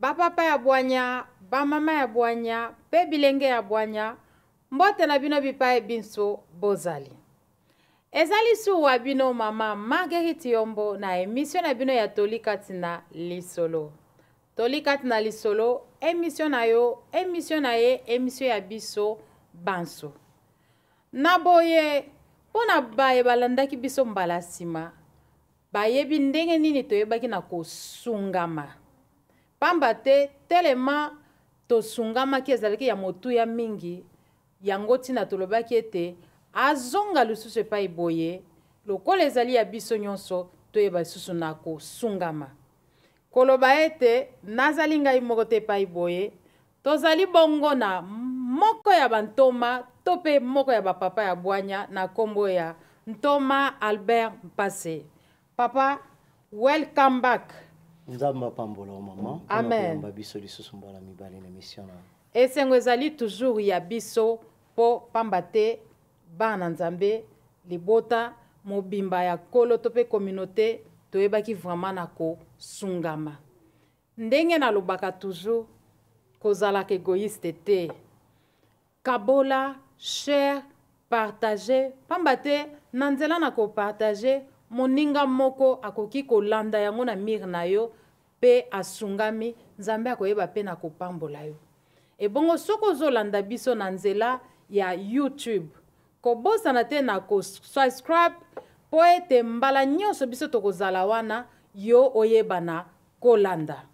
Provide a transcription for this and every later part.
ba papa ya bwanya, ba mama ya bwanya, pe bilenge ya bwanya, mbote na bino bipaye binso bozali. Ezali su wa bino mama Marguerite Yombo na emission na bino ya Tolikati na Lisolo. Tolikati na Lisolo, emission na yo, emission na ye, emission ya biso banso. Na boye, pona baye balandaki biso mbala sima, bayebi ndenge nini toyebaki na kosungama. Pamba te telema tosungama ki ezalaki ya motuya mingi, yango tina tolobaki ete azonga lisusu epai boye, lokola ezali ya biso nyonso toyeba lisusu na kosungama. Koloba ete nazali ngai moko te epai boye, tozali bongo na moko ya bantoma tope moko ya bapapa ya bwanya na kombo ya Ntoma Albert Mpase. Papa, welcome back. Nzamba pambola mama. Amen. Biso lisusu mbala mibali na mission na. Esengo ezali toujours ya biso po pambate bana nzambe libota mobimba ya kolo tope communauté toyebaki vraiment na ko sungama. Ndenge na lobaka toujours kozalaka égoïste te. Kabola, cher, partager, pambate nanzela na ko partager moninga moko akoki kolanda yango na mir na yo pe asungami nzambe akoyeba pe na kopambola yo. Ebongo soko zolanda biso na nzela ya YouTube kobosana te na ko subscribe po ete mbala nyonso biso tokozala wana yo oyeba na kolanda.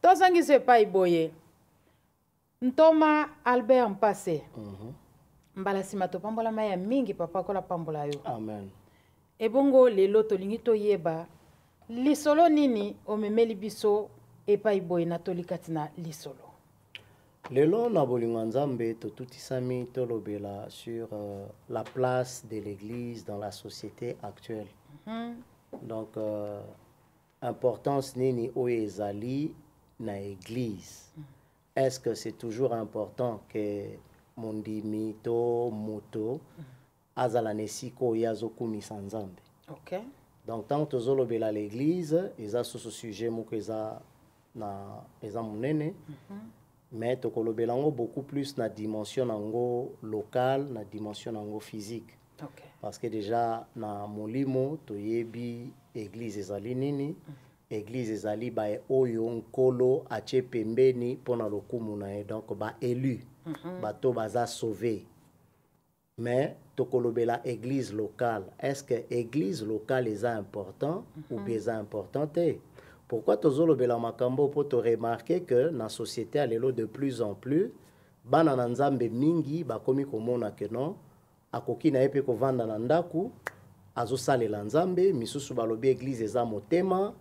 Tozangiso epai boye Ntoma Albert Mpase. Mbala sima topambola maya mingi papa kola pambola yo. Amen. Ebongo lelo tolingi toyeba lisolo nini omemeli biso epai boye na Tolikati na Lisolo. Lelo na bolingo nzambe totutisami tolobela sur la place de l'église dans la société actuelle. Donc importance nini oyo ezali na église. Est-ce que c'est toujours important que mondimi to moto azala nesiko yazo kumisa nzambe? OK. Donc tant que tozolobela l'église, eza soso sujet moko eza na eza monene. Mais tokolobela ngo beaucoup plus na dimension nango locale, na dimension nango physique. OK. Parce que déjà na molimo toyebi église ezali nini? Église ezali ba oyo nkolo ache pembeni pona lokumu na ye, donc ba élu. Bato baza sauvé. Mais tokolobela église locale. Est-ce que église locale est important ou bien importante? Pourquoi tozolobela makambo po to remarquer que na société alelo de plus en plus bana na nzambe mingi bakomi komona que non akoki na epe ko vanda na ndaku azosalela nzambe misusu balobi église eza motema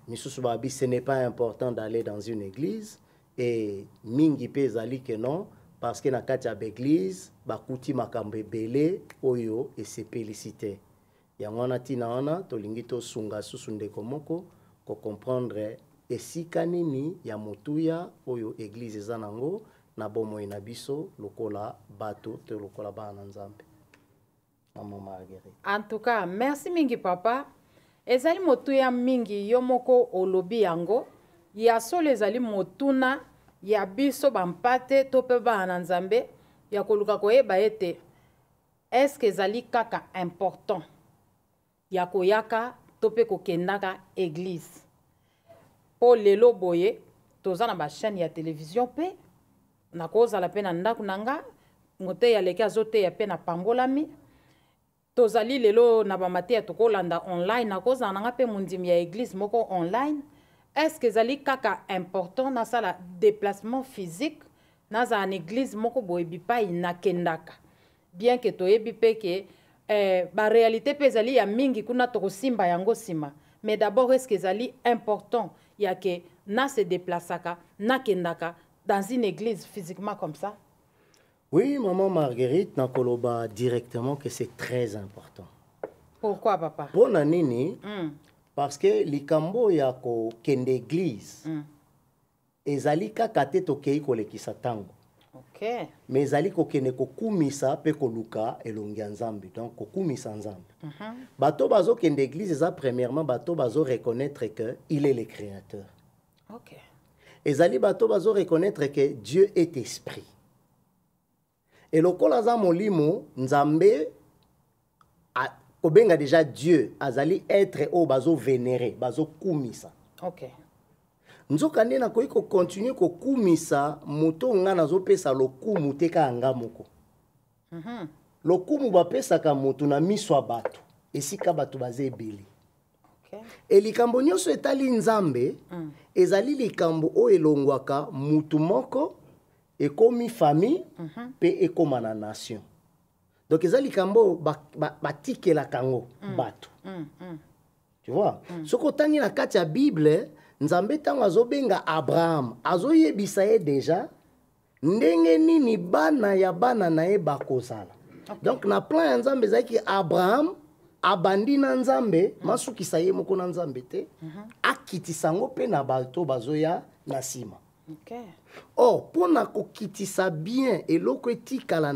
misusu babi ce n'est pas important d'aller dans une église et mingi pe ezali que non parce que na kati ya église bakuti makambo ebele oyo esepelisite yango wana tina wana tolingi tosunga susu ndeko moko ko comprendre esika nini ya motuya oyo église eza nango na bomoi na biso lokola bato te lokola bana nzambe. Maman Marguerite. En tout cas, merci mingi papa. Ezali motuya mingi yo moko olobi yango ya solo ezali motuna ya biso bampate tope bana nzambe ya koluka koyeba ete est-ce que ezali kaka important ya koyaka tope kokendaka église. Po lelo boye toza na ba chaîne ya télévision pe na kozala pe na ndaku nanga ngote ya leki azote ya pe na pambolami tozali lelo na ba mate ya tokolanda online na kozala nanga pe mundimi ya église moko online. Est-ce que ezali kaka important na sala déplacement physique na za en église moko boye bipai na kendaka bien que toyebi pe ke ba réalité pe ezali ya mingi kuna tokosimba yango sima. Mais d'abord, est-ce que c'est important il y a que na se déplaçaka, na kendaka dans une église physiquement comme ça? Oui, maman Marguerite, na koloba directement que c'est très important. Pourquoi papa? Bon nini? Parce que likambo ya ko kende église. Ezali kaka te tokei kolekisa tango. OK. Mais ezali kokene kokumisa pe koluka elongi ya nzambe. Donc kokumisa nzambe. Bato bazo kende église eza premièrement bato bazo reconnaître que il est le créateur. OK. ezali bato bazo reconnaître que Dieu est esprit. Et lokola za molimo nzambe kobenga déjà Dieu azali être o bazo vénérer, bazo kumisa. OK. Nzoka nde nakoki ko continuer ko kumisa moto nga nazopesa lokumu te ka anga moko. Lokumu bapesaka moto na miso ya bato esika bato baza ebele. OK. E likambo nyonso etali nzambe ezali likambo oyo elongwaka mutu moko ekomi famille pe ekoma na nation. Donc ezali likambo batikelaka kango bato. Tu vois? Soko tangi na kati ya Bible nzambe tango azobenga Abraham azoyebisa ye déjà ndenge nini bana ya bana na ye bakozala. Donc na plan ya nzambe ezali Abraham abandi na nzambe masukisa ye moko na nzambe te akitisa ngo pe na bato bazoya na sima. OK. Or pona kokitisa bien eloko etikala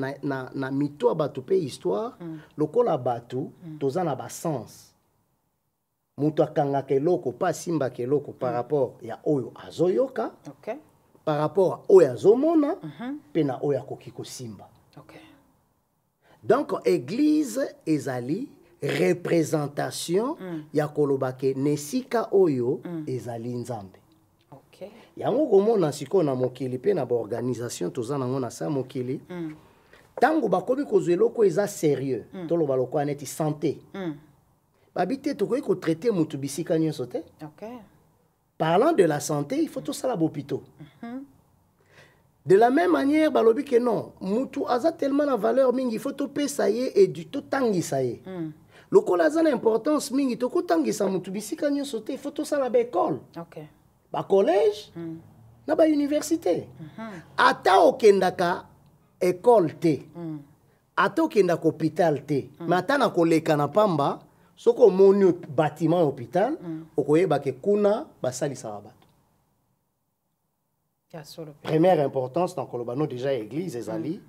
na mito ya bato pe histoire lokola bato toza na ba sens. Mutu akangaka eloko pa simbaka eloko par rapport ya oyo azoyoka. OK. Par rapport à oyo azomona pe na oyo akoki kosimba. OK. Donc église ezali représentation ya kolobake nesika oyo ezali nzambe. OK. Yango komona siko na mokili pe na ba organisation toza nango na sa mokili. Tango bakomi kozwa eloko eza sérieux toloba lokwa neti santé. Babite tokoki ko traiter mutu bisika nyonso te. OK. Parlant de la santé, il faut tout ça à l'hôpital. De la même manière, balobi que non, mutu aza tellement la valeur mingi, il faut tout payer ça y et du tout tangi ça y. Le col a l'importance mingi, to ko tangi sa mutu bisika nyo sauté, il faut tout ça la école. OK. Ba collège, na ba université. Ata okendaka école te. Ata okendaka hôpital te. Mais ata na koleka na pamba, soko moni bâtiment hôpital, okoyeba ke kuna basalisa bato. Première importance dans Kolobano déjà église ezali.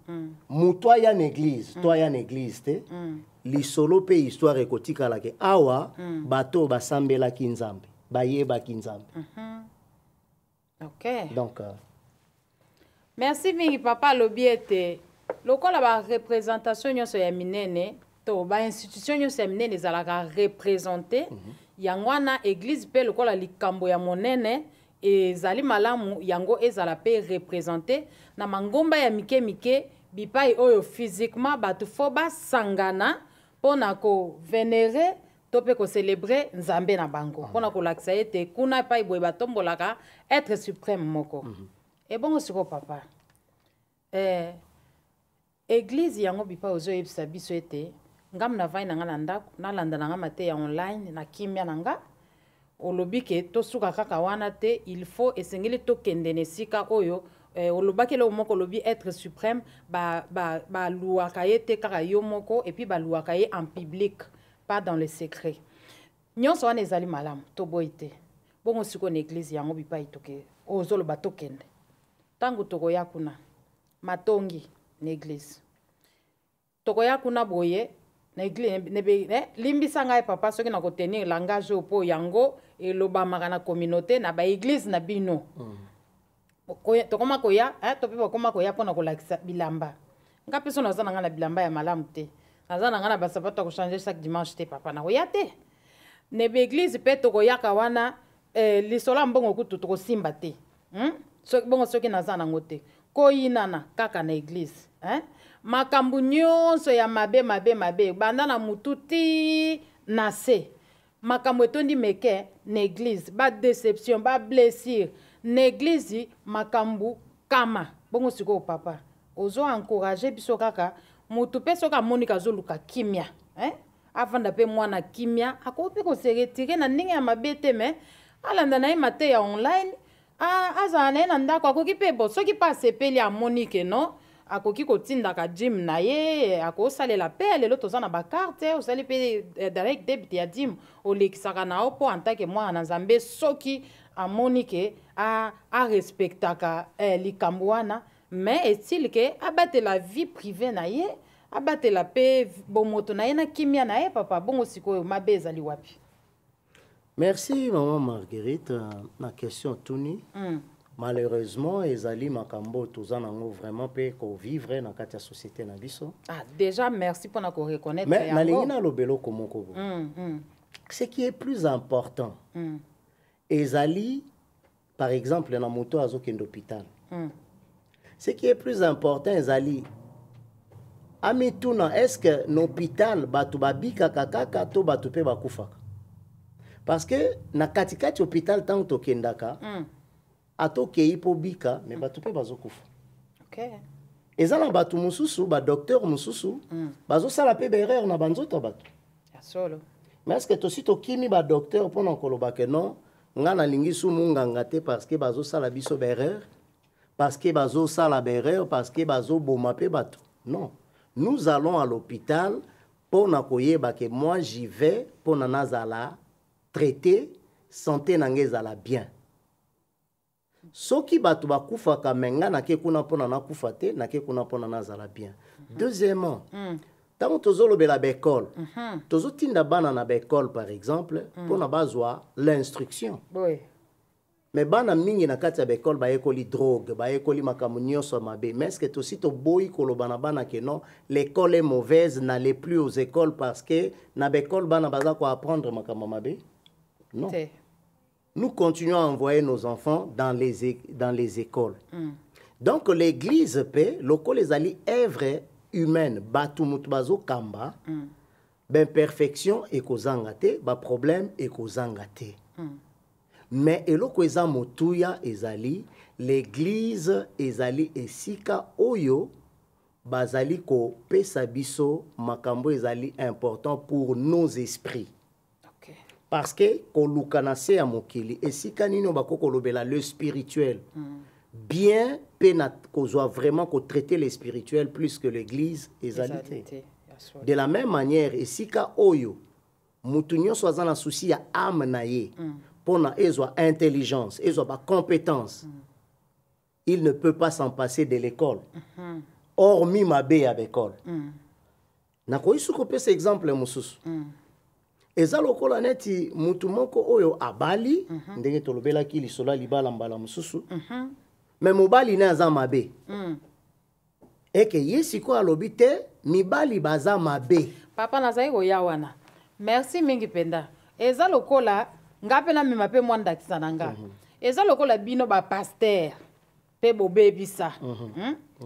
Mutwa ya église, toi ya église te. Li solo pe histoire ekotika la ke awa bato basambela kinzambe, bayeba kinzambe. OK. Donc merci mingi papa lobiete. Lokola ba représentation nyonso ya minene to ba institution nyonso ya minene ezalaka représenter yangwana église pe lokola likambo ya monene ezali malamu yango ezala pe représenter na mangomba ya mike mike bipai oyo physiquement batu fo basangana pona ko vénérer to pe ko célébrer nzambe na bango pona ko lakisa ete kuna pai boye batombolaka être suprême moko. Et bon siko papa église yango bipai ozo yebisa biso ete ngam na vai nanga na ndako na landa nanga mate ya online na kimia nanga olobi ke tosuka kaka wana te il faut esengeli tokende nesika oyo olobaki le moko lobi être suprême ba luaka ye te kaka yo moko et puis ba luaka ye en public pas dans le secret nyonso wana ezali malamu to boite bongo siko na église yango bipai toke ozoloba tokende tango tokoya kuna matongi na église tokoya kuna boye na église limbisa ngai papa soki na kotenir langage opo yango elobamaka na communauté na ba église na bino tokoma koya tope bakoma koya mpona kolakisa bilamba nga mpe so naza na ngai na bilamba ya malamu te naza na ngai na basapato ya kochange chaque dimanche te papa nakoya te na ba église mpe tokoyaka wana lisolo ya mbongo kutu tokosimba te bongo soki naza nango te koyinana kaka na église makambo nyonso ya mabe banda na mutu ti na se makambo etondi meke na église ba déception ba blessure na église makambo kama bongo sikoyo papa ozo encourager biso kaka mutu pe soki amonika azoluka kimia avanda pe mwana kimia akoki ko se retirer na ndenge ya mabe te me alanda na ye mate ya online azala na ye na ndako akoki pe bo soki pa asepeli amonike no akoki kotindaka gym na ye akosalela pe lelo toza na bakarte osali pe direct debit ya gym olekisaka na yo mpo antake mwana na nzambe soki amoni ke arespectaka likambo wana mais estile ke abatela vie privée na ye abatela pe bomoto na ye na kimia na ye papa bongo sikoyo mabe ezali wapi? Merci maman Marguerite na question tuni malheureusement ezali makambo toza nango vraiment pe ko vivre na kati ya société na biso. Ah, déjà merci pour na ko reconnaître. Mais nalingi na lobelo komoko bo. Ce qui est plus important, ezali par exemple na moto azokende hôpital. Ce qui est plus important ezali amituna, est-ce que l'hôpital batu babika kakaka to batu pe bakufaka? Parce que na katikati hôpital tant tokendaka atokei po bika mais batu pe bazokufa. OK. Ezala batu mususu ba docteur mususu bazosala pe erreur na banzoto batu. Ya solo. Mais est-ce que tosi tokimi ba docteur pona koloba ke non nga na lingi su munganga te parce que bazosala biso erreur, parce que bazosala erreur, parce que bazoboma pe batu. Non. Nous allons à l'hôpital pour nakoyeba que moi j'y vais pour nazala traiter santé nangezala bien. Soki batu bakufa kamenga na ke kuna pona nakufa te na ke kuna pona nazala bien. Deuxièmement, tant tozolo bela bekol, tozo tinda bana na bekol par exemple pour na bazwa l'instruction. Oui. Mais bana mingi na kati ya bekol ba ekoli drogue, ba ekoli makambo nyonso mabe. Mais est-ce que tosi to boyi koloba na bana ke non, l'école est mauvaise, n'allez plus aux écoles parce que na bekol bana baza ko apprendre makambo mabe? Non. Nous continuons à envoyer nos enfants dans les écoles. Donc l'église paix, loko les ali œuvre humaine, batu mutbazo kamba, ben perfection et kozanga te, ba problème et kozanga te. Mais eloko eza motuya ezali l'église ezali esika oyo bazali ko pesa biso makambo ezali important pour nos esprits. Okay. Parce que koluka na se ya mokili esika nino bakoko lobela le spirituel. Bien pena kozwa vraiment ko traiter les spirituels plus que l'église ezali te. De la même manière esika oyo mutu nyonso aza na souci ya âme na ye. Pour avoir intelligence, avoir compétence, il ne peut pas s'en passer de l'école. Hormis ma bé à l'école. Na ko isu ko pesa exemple mususu. Eza lokola neti mutu moko oyo abali, ndenge tolobela ki lisola libala mbala mususu. Mais mobali na za mabe. Eke yesi ko alobi te mibali baza mabe. Papa nazai ko yawana. Merci mingi penda. Eza lokola ngapela mema pe mwanda kisananga. Eza lokola bino ba pasteur pe bobebisa.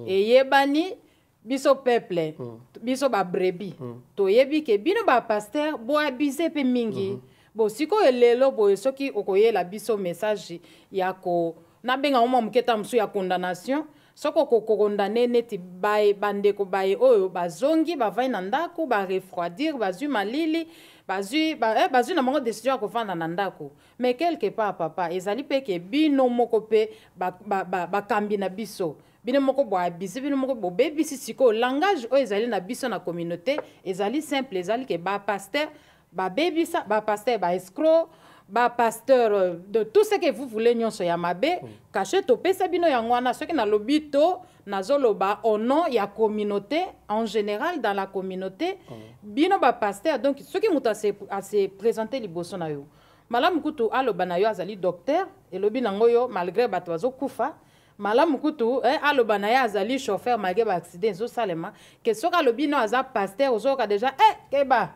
Eyebani biso peuple, biso ba brebi. To yebi ke bino ba pasteur bo abise pe mingi. Bo siko elelo bo soki okoyela biso message ya ko na benga uma muketa msu ya condamnation. Soko ko condamner neti bae bandeko bae oyo bazongi ba vai na ndako ba refroidir bazu malili. Bazu na mongo décision ko fanda na ndako. Mais quelque part papa ezali pe ke bino moko pe ba kambi na biso. Bino moko bo abisi bino moko bo bebisi siko langage o ezali na biso na communauté ezali simple ezali ke ba pasteur ba bebisa ba pasteur ba escroc ba pasteur de tout ce que vous voulez nyonso ya mabe caché to pesa bino yangwana soki na lobito nazoloba au nom ya communauté en général dans la communauté bino ba pasteur donc soki muta a se présenter liboso na yo malamu kutu aloba na yo azali docteur elobi nango yo malgré bato bazokufa malamu kutu aloba na yo azali chauffeur malgré ba accident zo salema ke soka alobi no aza pasteur ozoka déjà keba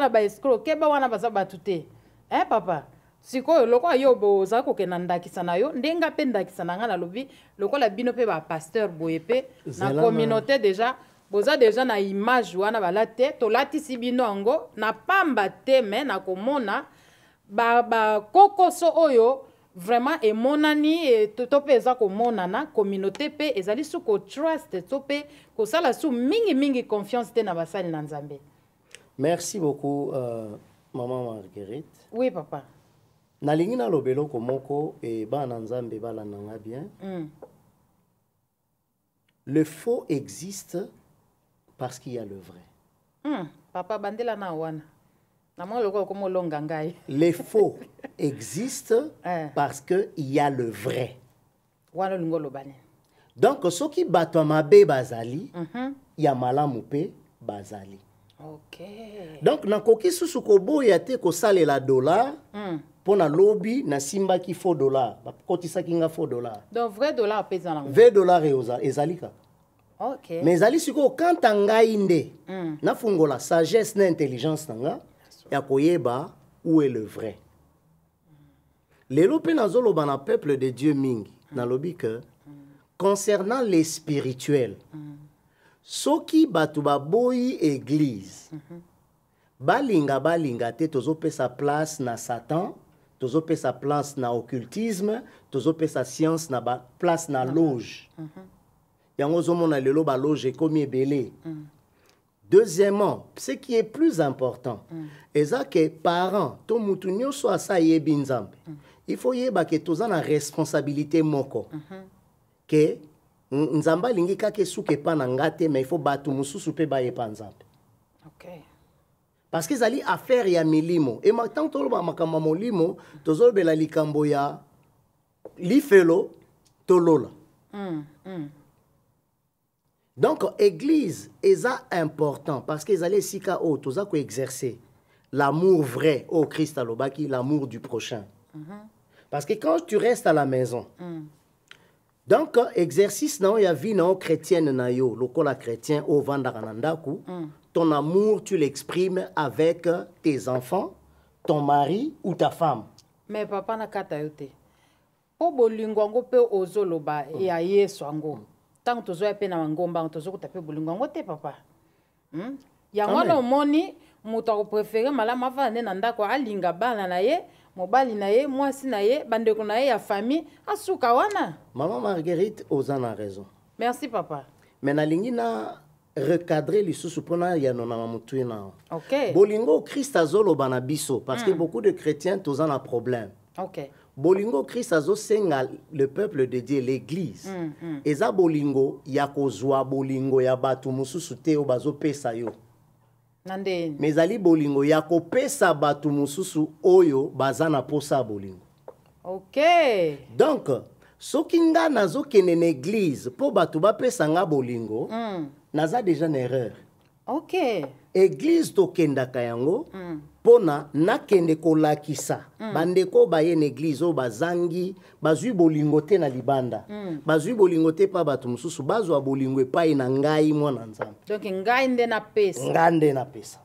na ba escroc keba wana baza batute papa sikoyo loko yo boza ko kenanda kisana yo ndenga pe ndakisana nga na lobi loko la bino pe ba pasteur boye pe na communauté déjà boza déjà na image wana balate to latisi bino ango na pamba te mais na komona ba kokoso oyo vraiment emonani et to pe za komona na communauté pe ezali su ko trust to pe ko sala su mingi confiance te na basali na Nzambe. Merci beaucoup maman Marguerite. Oui papa. Nalingi na lobelo komoko e bana Nzambe bala nanga bien. Le faux existe parce qu'il y a le vrai. Papa bandela na wana. Na mo loko komo longa ngai. Les faux existent parce que il y a le vrai. Wana lingolo bane. Donc soki bato mabe bazali, ya malamu pe bazali. Ok. Donc nakoki susu koboya te kosalela dollar pour na lobby na simba ki faux dollar bakotisa kinga faux dollar. Donc vrai dollar pesa na vrai dollar ezali kaka. Ok. Mais ezali siko quand ngai nde na fungola sagesse na intelligence nanga ya koyeba où est le vrai. Lelo pe nazoloba na peuple de Dieu mingi na lobi que concernant les spirituels soki batu baboyi église balinga te tozopesa place na Satan, tozopesa place na occultisme, tozopesa science na place na loge. Yango zomona lelo ba loge komi ebele. Deuxièmement, ce qui est plus important, eza que parents to mutu nyonso asa yebi nzambe. Il faut yeba que toza na responsabilité moko. Que nzamba lingi kake suke pa na ngate, mais il faut batu mususu pe ba yepa nzambe. Ok. Parce que zali affaire ya milimo. Et maintenant toloba makamba molimo, tozobela likambo ya lifelo tolola. Donc église eza important parce que zali sika o toza ko exercer l'amour vrai au Christ alobaki, l'amour du prochain. Parce que quand tu restes à la maison, donc exercice na ya vie na chrétienne na yo, lokola chrétien au vandaka na ndaku, ton amour tu l'exprimes avec tes enfants, ton mari ou ta femme. Mais papa na kata yote. Po bolingo ngo pe ozoloba ya Yesu ngo. Tant tozo ya pe na ngomba tozo ko tape bolingo ngo te papa. Yango no moni muto ko préférer malama va na ndako alinga bana na ye. Mobali na ye, mwasi na ye, bandeko na ye ya famille, asuka wana. Maman Marguerite ozana raison. Merci papa. Mais na lingi na recadrer lisusu pona ya nona mamutu na. OK. Bolingo Christ azolo bana biso parce que beaucoup de chrétiens tozana un problème. OK. Bolingo Christ azo senga le peuple de Dieu l'église. Eza bolingo ya kozwa bolingo ya batu mususu te o bazo pesa yo. Nande. Mais ali bolingo ya kopesa batu mususu oyo bazana posa bolingo. OK. Donc, soki nga nazo kene na église po batu ba pesa nga bolingo, naza déjà une erreur. OK. Église to kendaka yango pona nakende kolakisa bandeko baye na église o bazangi bazui bolingo te na libanda bazui bolingo te pa batu mususu bazwa bolingo epai na ngai mwana nzambe. Donc ngai nde na pesa. Ngande na pesa.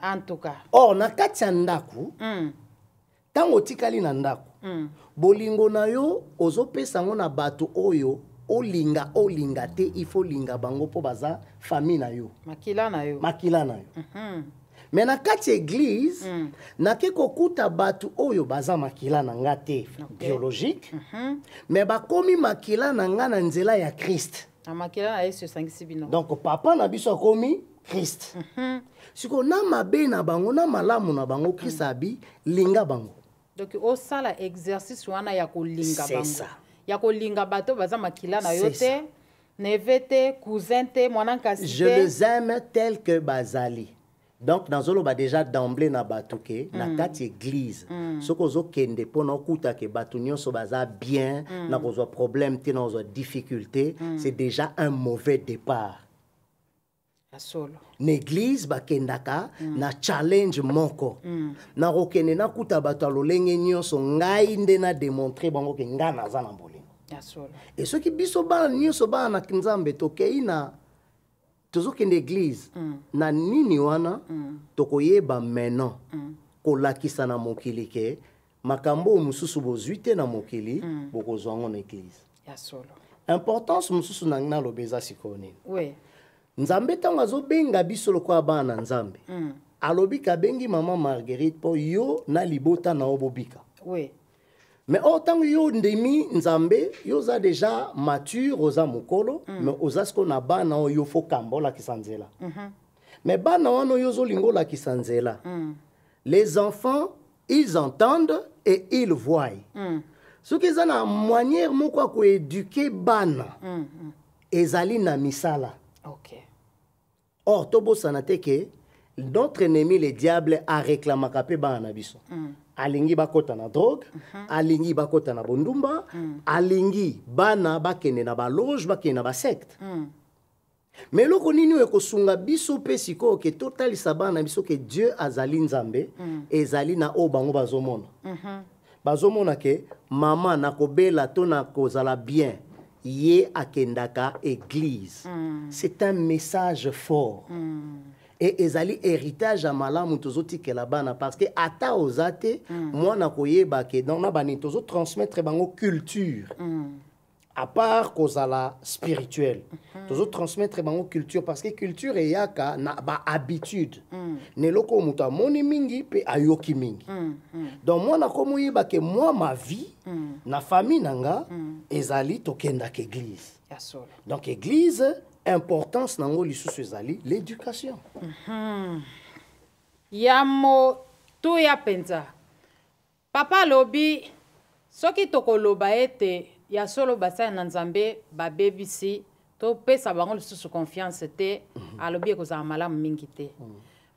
En tout cas. Oh na kati ya ndaku tango tikali na ndaku bolingo na yo ozopesa ngo na batu oyo olinga te il faut linga bango po baza famille na yo. Makila na yo. Makila na yo. Mais na kati église nake kokuta batu oyo baza makila na nga te biologique mais bakomi makila na nga na nzela ya Christ. Makila na Yesu sangisi bino. Donc papa na biso akomi Christ. Siko na mabe na bango na malamu na bango Christ abi linga bango. Donc au sala exercice wana ya kolinga bango. C'est ça. Ya kolinga bato baza makila na yo te, neve te, cousin te, mwananka si te. Je les aime tels que bazali. Donc dans zolo ba déjà d'emblée na batuke na kati église. Soko zo kende pona okuta ke batu nyonso baza bien, na kozo problème te na kozo difficulté, c'est déjà un mauvais départ. Solo. L'église bakendaka na challenge moko. Na rokene na kuta bato alolenge nyonso ngai nde na démontrer bango ke nga naza na bolingo. Solo. Et ceux qui biso ba nyonso ba na kinzambe tokei na tozokende église na nini wana tokoyeba maintenant kolakisa na mokili ke makambo mususu bozwi te na mokili bokozwa ngo na église. Solo. Importance mususu na ngina lobeza sikoni. Oui. Nzambe tango azobenga biso lokola bana nzambe alobi kabengi mama Marguerite po yo na libota na obobika. Oui. Mais autant yo ndemi nzambe yo za déjà mature oza mokolo mais oza sko na bana yo fo kambola kisanzela. Mais bana wano yo zo lingola kisanzela. Les enfants ils entendent et ils voient. Ce qui est na manière moko ko éduquer bana ezali na misala. OK. Or tobo sanate notre ennemi le diable a réclamé kapé bana biso. Alingi bakota na drogue, alingi bakota na bondumba, alingi bana bakene na ba loge, bakene na ba secte. mais loko nini ekosunga biso pe siko ke totalisa bana biso ke Dieu azali nzambe ezali na o bango bazomona bazomona ke mama nakobela to nakozala bien ye akendaka église c'est un message fort et ezali héritage à malamu tozotikela bana parce que ata ozate mwana koyeba ke donc na bani tozo transmettre bango culture à part kozala spirituel tozo transmettre bango culture parce que culture eyaka na ba habitude neloko mutu amoni mingi pe ayoki mingi donc mwana komoyeba ke moi ma vie na famille nanga ezali tokenda ke église donc église importance nango lisusu ezali l'éducation yamo tu ya penza papa lobi soki tokoloba ete ya solo basaya na nzambe babebisi to pesa bango lisusu confiance te alobi ekozala malamu mingi te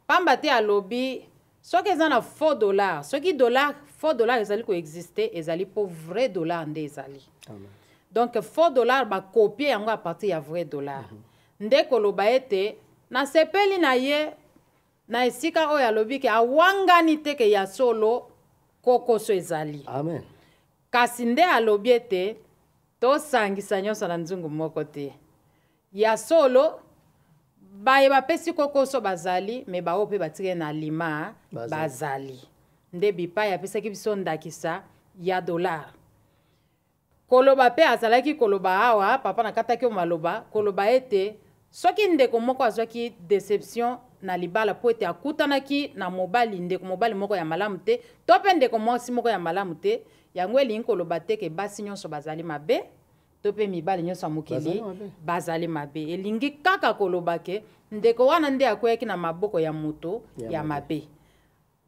pamba te alobi soki eza na faux dollar soki faux dollar ezali koexiste ezali po vrai dollar nde ezali donc faux dollar bakopie yango a partir ya vrai dollar nde koloba ete nasepeli na ye na esika oyo alobi ke awangani te ke ya solo kokoso ezali amen kasi nde alobi ete tosangisa nyonso na nzungu moko te ya solo baye bapesi kokoso bazali me bao mpe batike na lima bazali nde bipai apesaki biso ndakisa ya dollar koloba mpe azalaki koloba awa papa nakataki o maloba koloba ete soki ndeko moko azwaki déception na libala po ete akutanaki na mobali ndeko mobali moko ya malamu te to mpe ndeko mwasi moko ya malamu te yango elingi koloba te ke basi nyonso bazali mabe to mpe mibali nyonso ya mokili bazali mabe elingi kaka koloba ke ndeko wana nde akweyaki na maboko ya moto ya mabe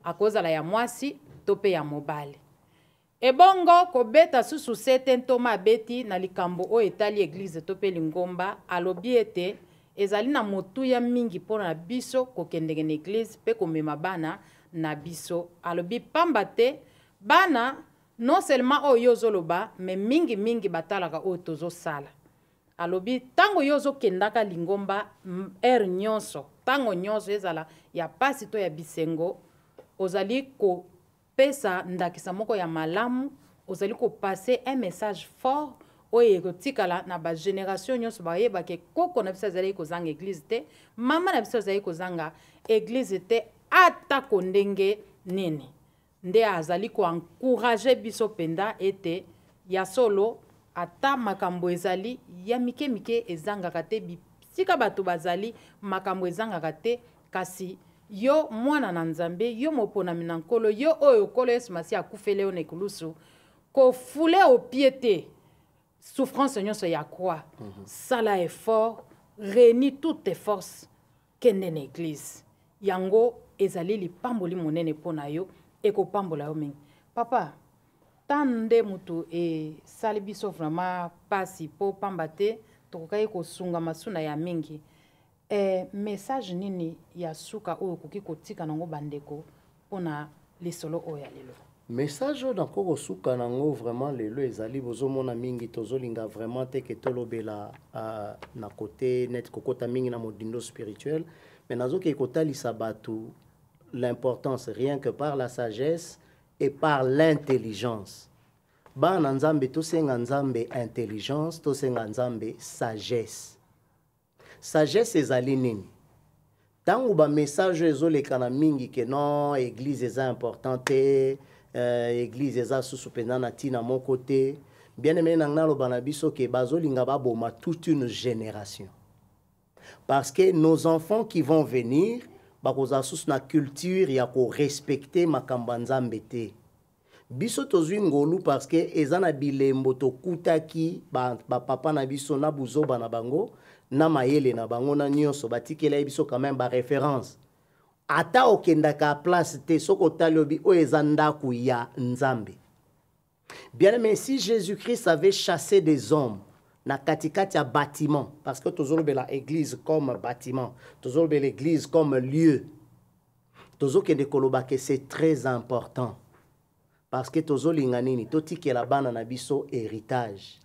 akozala ya mwasi to mpe ya mobali ebongo kobeta susu sete ntoma abeti na likambo oyo etali eglize to mpe lingomba alobi ete ezali na motuya mingi mpona biso kokendeke na eglize mpe komema bana na biso alobi pamba te bana non seulement oyo ozoloba me mingi batalaka oyo tozosala alobi tango yo ozokendaka lingomba ere nyonso tango nyonso ezala ya pasi to ya bisengo ozali kopesa ndakisa moko ya malamu ozali kopase un message fort oyo ekotikala na bagénération nyonso bayebake koko na biso azali kozanga église te mama na biso azali kozanga église te atako ndenge nini nde azali koencourage biso penda ete ya solo ata makambo ezali ya mike ezangaka te bisika bato bazali makambo ezangaka te kasi yo mwana na nzambe yo moponami na nkolo yo oyo kolo yesu masi akufele yo na ekulusu kofule opie te souffrance nyonso ya croix sala effort réuni toutes tes forces kende na église yango ezali lipamboli monene mpona yo ekopambola yo mingi papa tande mutu esali biso vraiment pasi po pamba te tokokaki kosunga masuna ya mingi message nini ya suka oyo okoki kotika nango bandeko mpona lisolo oyo ya lelo message oyo nako kosuka nango vraiment lelo ezali bozomona mingi tozolinga vraiment te ke tolobela na kote net kokota mingi na modindo spirituel mais nazoki kotalisa bato l'importance rien que par la sagesse et par l'intelligence. Bana nzambe tosenga nzambe intelligence, tosenga nzambe sagesse. Sagesse ezali nini? Tango ba message ezoleka na mingi ke non église eza importante, église eza susu penda na tina mon côté. Bien aimé nangna lo bana biso ke bazolinga ba boma toute une génération. Parce que nos enfants qui vont venir bakoza sus na culture ya ko respecter makambo nzambe te biso tozwi ngolu parce que ezana bilembo tokutaki ba papa na biso na buzoba na bango na mayele na bango na nyonso batikela biso quand même ba référence ata okendaka place te soko talobi o ezandaku ya nzambe. Bien mais si Jésus-Christ avait chassé des hommes na katikati ya bâtiment parce que tozolobe la église comme bâtiment tozolobe l'église comme lieu tozokende koloba que c'est très important parce que tozolinga nini totikela bana na biso héritage.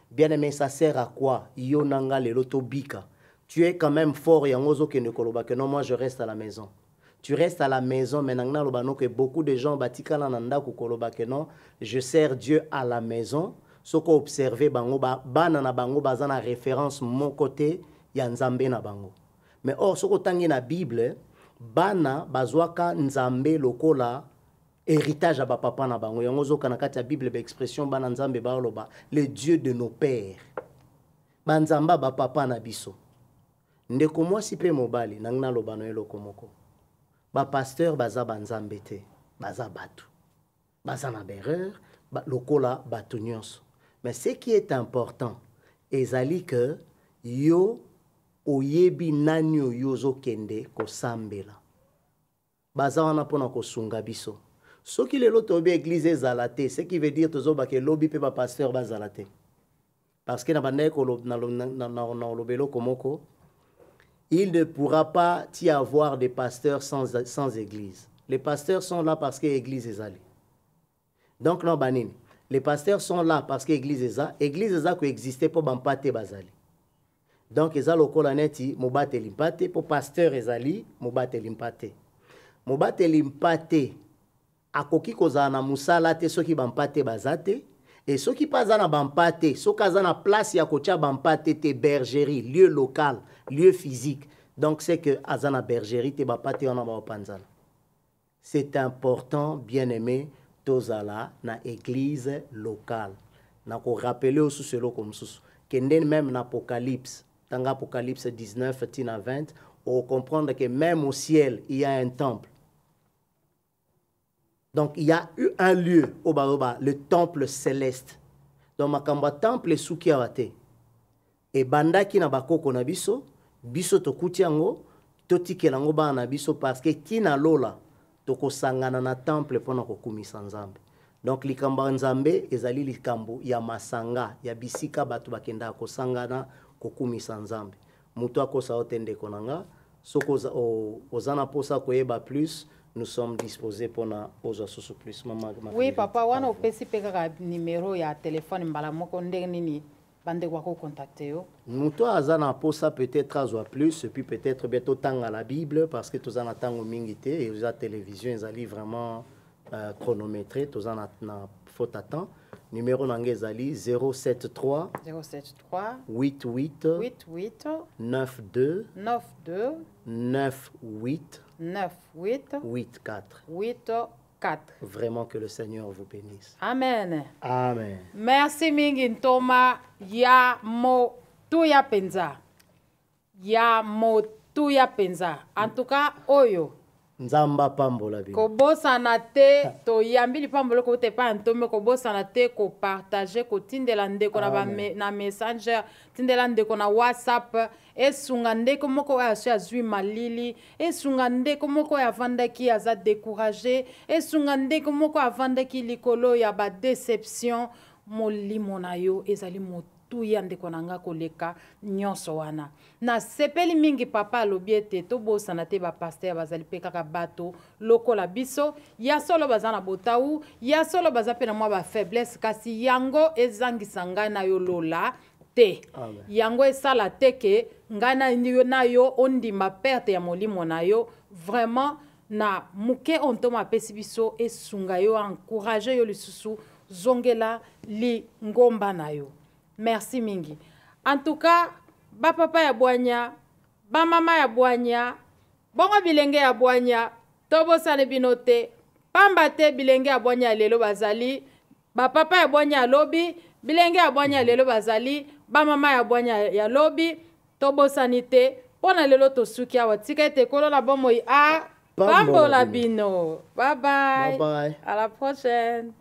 Bien aimé ça sert à quoi yo nanga lelo tobika tu es quand même fort yangozo kende koloba que non, moi je reste à la maison. Tu restes à la maison, mais nangna lobano que beaucoup de gens batikala nanda ku koloba que non, je sers Dieu à la maison. Soko observer bango bana na bango bazana référence mon côté ya nzambe na bango. Mais or soko tangi na Bible bana bazwaka nzambe lokola héritage à papa na bango. Yangozo kanakati ya Bible ba expression bana nzambe ba loba le Dieu de nos pères. Banzamba ba papa na biso. Ndeko mwasi pe mobali nangna lobano eloko moko. Ba pasteur baza banzambe te, baza batu. Baza na bereur, lokola batu nyonso. Mais ce qui est important, ezali que yo oyebi nanyo yozo kende ko sambela. Baza wana pona ko sunga biso. Soki lelo tobi église ezalate, ce qui veut dire tozo ba ke lobi pe ba pasteur bazalate. Parce que na bande ko na lobelo komoko, il ne pourra pas y avoir des pasteurs sans église. Les pasteurs sont là parce que l'église est allée. Donc, non, banine. Les pasteurs sont là parce que l'église est là. L'église est là qui existait pour bampate bazali. Donc, ils ont le colonetti, mobate limpate, pour pasteur ezali, mobate limpate. Mobate limpate, a koki kozana musala te, soki bampate bazate, et ceux qui passent dans bampate, ceux qui sont en place, il y a kocha bampate te bergerie, lieu local, lieu physique. Donc, c'est que azana bergerie te bampate on a bapanzala. C'est important, bien aimé, tozala na église locale. Na ko rappeler aussi cela comme ça. Kenden même l'Apocalypse, dans l'Apocalypse 19, 20, on comprend que même au ciel, il y a un temple. Donc, il y a eu un lieu au Baroba, le temple céleste. Donc, makamba temple souki awate. Et banda ki na bakoko na biso, biso tokuti yango, totike lango ba na biso parce que tina lola toko sangana na temple pona kokumisa nzambe. Donc, likamba nzambe ezali likambo ya masanga, ya bisika batu bakenda ko sangana kokumisa nzambe. Muto akosa otende konanga, soko ozana posa koyeba plus. Nous sommes disposés pour na oza soso plus mama. Oui papa, wana opesi peka numéro ya téléphone mbala moko ndenge nini bande kwa ko contacter yo. Muto azana posa peut-être azwa plus et puis peut-être bientôt tanga la Bible parce que tozana tango mingité et la télévision ezali vraiment chronométré, tozana na faute à temps. Numéro nange ezali 073 88 92 98 84. Vraiment que le Seigneur vous bénisse. Amen. Amen. Merci mingi ntoma ya mo tu ya penza. Ya mo tu ya penza. En tout cas, oyo. Nzamba pambola bi. Ko bosana te to yambili pambolo ko te pa ntome ko bosana te ko partager ko tindela ndeko na ba na messenger tindela ndeko na WhatsApp esunga ndeko moko ya zwi malili esunga ndeko moko ya vandaki aza décourager esunga ndeko moko avandaki likolo ya ba déception molimo na yo ezali motu ya ndeko nanga koleka nyonso wana na sepeli mingi papa lobiete to bosana te ba pasteur bazali pe kaka bato lokola biso ya solo bazana botau ya solo bazapena mwa ba faiblesse kasi yango ezangisa ngai na yo lola te. Amen. Yango esala teke ngana na yo ondima perte ya molimo na yo vraiment na muke ontoma pesi biso esunga yo encourager yo lisusu zongela li ngomba na yo. Merci mingi. En tout cas, ba papa ya bwanya, ba mama ya bwanya, bongo bilenge ya bwanya, tobo sane binote, pamba te bilenge ya bwanya lelo bazali, ba papa ya bwanya lobi, bilenge ya bwanya lelo bazali, ba mama ya bwanya ya lobi, tobo sanite, pona lelo tosuki awa tikete kolo la bomo a pambo la bino. Bye bye. Bye bye. À la prochaine.